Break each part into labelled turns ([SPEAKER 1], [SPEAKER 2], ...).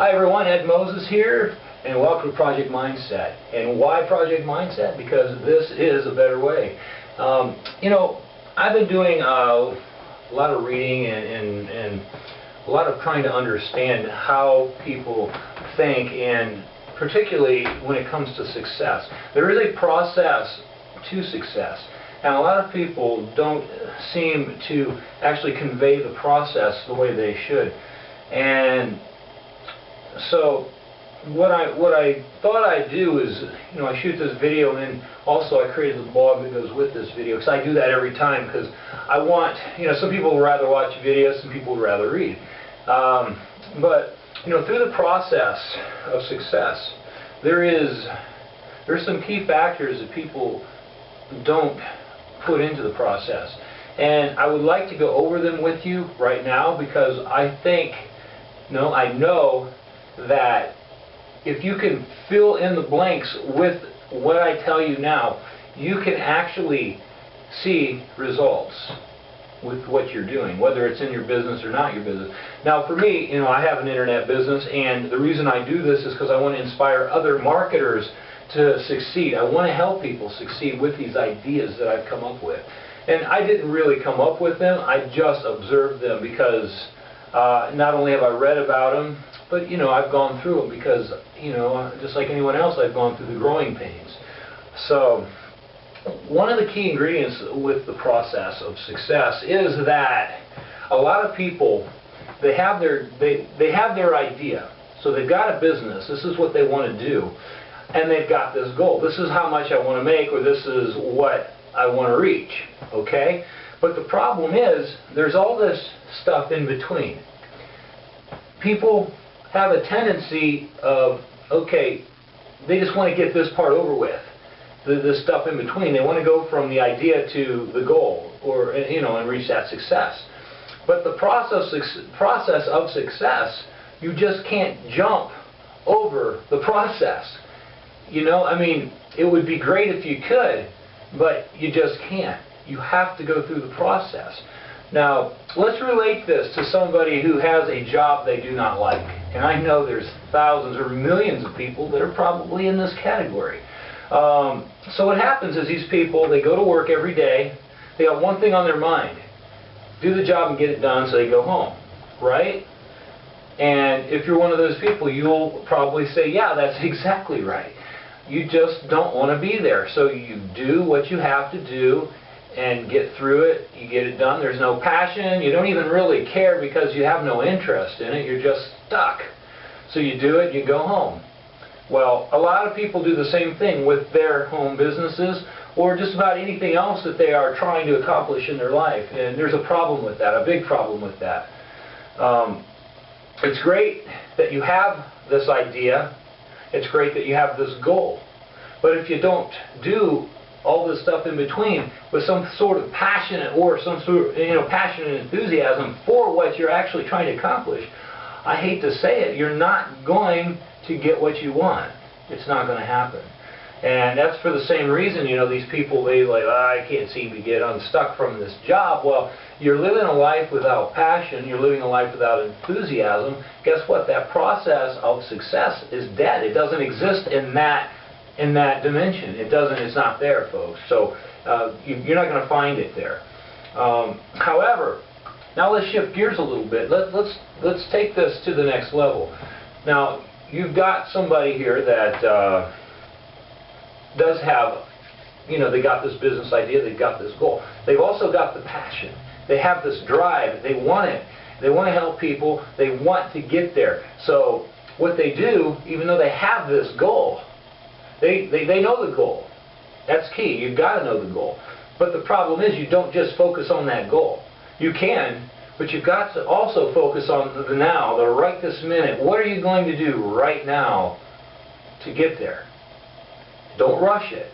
[SPEAKER 1] Hi everyone, Ed Moses here, and welcome to Project Mindset. And why Project Mindset? Because this is a better way. I've been doing a lot of reading and a lot of trying to understand how people think, and particularly when it comes to success. There is a process to success, and a lot of people don't seem to actually convey the process the way they should. And so what I thought I'd do is, I shoot this video, and then also I created the blog that goes with this video, because I do that every time, because I want, some people would rather watch videos, some people would rather read. But through the process of success, there's some key factors that people don't put into the process, and I would like to go over them with you right now, because I know that if you can fill in the blanks with what I tell you now, you can actually see results with what you're doing, whether it's in your business or not your business. Now for me, I have an internet business, and the reason I do this is because I want to inspire other marketers to succeed. I want to help people succeed with these ideas that I've come up with. And I didn't really come up with them, I just observed them, because not only have I read about them, but I've gone through them, because just like anyone else, I've gone through the growing pains. So one of the key ingredients with the process of success is that a lot of people, they have their idea. So they've got a business, this is what they want to do, and they've got this goal. This is how much I want to make, or this is what I want to reach, okay? But the problem is, there's all this stuff in between. People have a tendency of, okay, they just want to get this part over with, this stuff in between. They want to go from the idea to the goal, or and reach that success. But the process of success, you just can't jump over the process. It would be great if you could, but you just can't. You have to go through the process. Now, let's relate this to somebody who has a job they do not like. And I know there's thousands or millions of people that are probably in this category. So what happens is, these people, they go to work every day, they got one thing on their mind: do the job and get it done so they go home, right? And if you're one of those people, you'll probably say, yeah, that's exactly right. You just don't want to be there. So you do what you have to do and get through it. You get it done. There's no passion. You don't even really care, because you have no interest in it. You're just stuck. So you do it, you go home. Well, a lot of people do the same thing with their home businesses, or just about anything else that they are trying to accomplish in their life. And there's a problem with that, a big problem with that. It's great that you have this idea. It's great that you have this goal. But if you don't do all this stuff in between with some sort of passion, or some sort of passion and enthusiasm for what you're actually trying to accomplish, I hate to say it, you're not going to get what you want. It's not going to happen. And that's for the same reason, these people, they like, I can't seem to get unstuck from this job. Well, you're living a life without passion, you're living a life without enthusiasm. Guess what? That process of success is dead. It doesn't exist in that dimension. It's not there, folks. So you're not going to find it there. However, now let's shift gears a little bit. Let's take this to the next level. Now, you've got somebody here that does have, they got this business idea, they've got this goal. They've also got the passion. They have this drive. They want it. They want to help people. They want to get there. So what they do, even though they have this goal, they know the goal. That's key. You've got to know the goal. But the problem is, you don't just focus on that goal. You can, but you've got to also focus on the now, the right this minute. What are you going to do right now to get there? Don't rush it.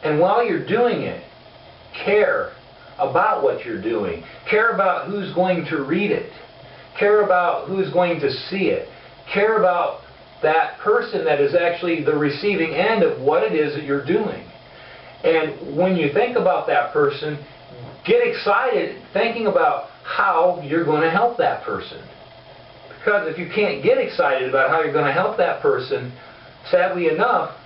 [SPEAKER 1] And while you're doing it, care about what you're doing. Care about who's going to read it. Care about who's going to see it. Care about that person that is actually the receiving end of what it is that you're doing. And when you think about that person, get excited thinking about how you're going to help that person. Because if you can't get excited about how you're going to help that person, sadly enough,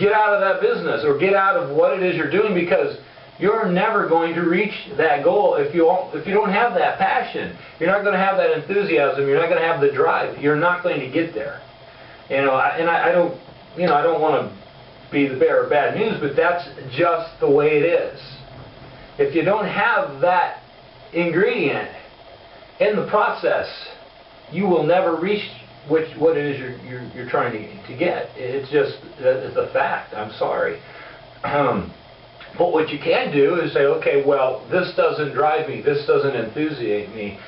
[SPEAKER 1] get out of that business or get out of what it is you're doing, because you're never going to reach that goal if you don't have that passion. You're not going to have that enthusiasm. You're not going to have the drive. You're not going to get there. You know, I don't want to be the bearer of bad news, but that's just the way it is. If you don't have that ingredient in the process, you will never reach what it is you're trying to get. It's just, it's a fact. I'm sorry. But what you can do is say, okay, well, this doesn't drive me, this doesn't enthusiasm me,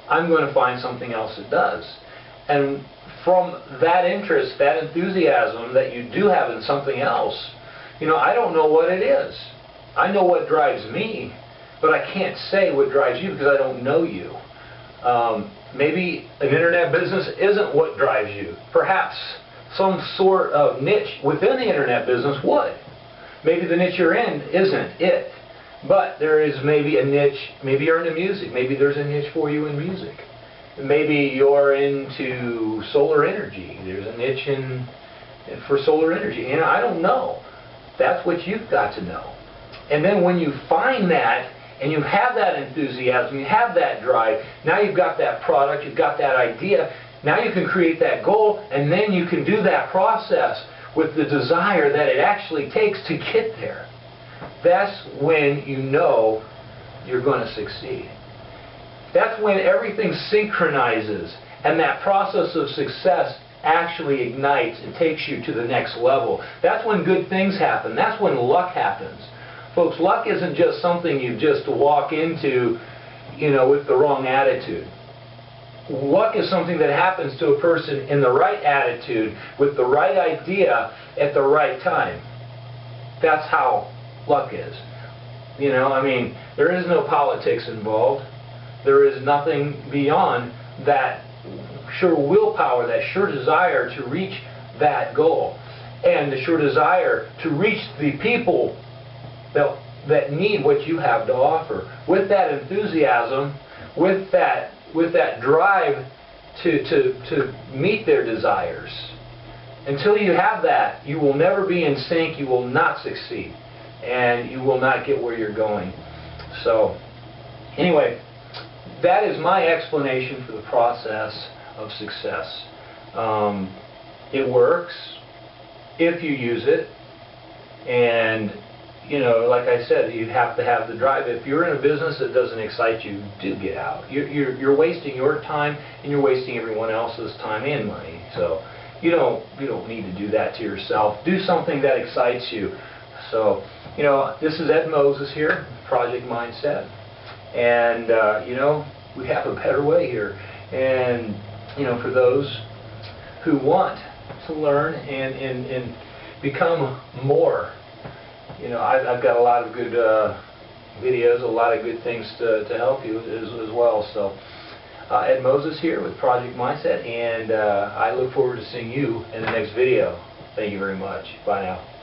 [SPEAKER 1] I'm going to find something else that does. And from that interest, that enthusiasm that you do have in something else, you know, I don't know what it is. I know what drives me, but I can't say what drives you because I don't know you. Maybe an internet business isn't what drives you. Perhaps some sort of niche within the internet business would. Maybe the niche you're in isn't it. But there is maybe a niche, maybe you're into music, maybe there's a niche for you in music. Maybe you're into solar energy, there's a niche for solar energy. And I don't know. That's what you've got to know. And then when you find that, and you have that enthusiasm, you have that drive, now you've got that product, you've got that idea, now you can create that goal, and then you can do that process with the desire that it actually takes to get there. That's when you know you're going to succeed. That's when everything synchronizes and that process of success actually ignites and takes you to the next level. That's when good things happen. That's when luck happens. Folks, luck isn't just something you just walk into, you know, with the wrong attitude. Luck is something that happens to a person in the right attitude, with the right idea, at the right time. That's how luck is. You know, I mean, there is no politics involved. There is nothing beyond that sure willpower, that sure desire to reach that goal, and the sure desire to reach the people that need what you have to offer. With that enthusiasm, with that drive to meet their desires. Until you have that, you will never be in sync, you will not succeed, and you will not get where you're going. So, anyway, that is my explanation for the process of success. It works if you use it, and you know, like I said, you have to have the drive. If you're in a business that doesn't excite you, do get out. You're wasting your time, and you're wasting everyone else's time and money. So you don't need to do that to yourself. Do something that excites you. So, you know, this is Ed Moses here, Project Mindset, and you know, we have a better way here. And you know, for those who want to learn and become more. You know, I've got a lot of good videos, a lot of good things to help you as well. So, Ed Moses here with Project Mindset, and I look forward to seeing you in the next video. Thank you very much. Bye now.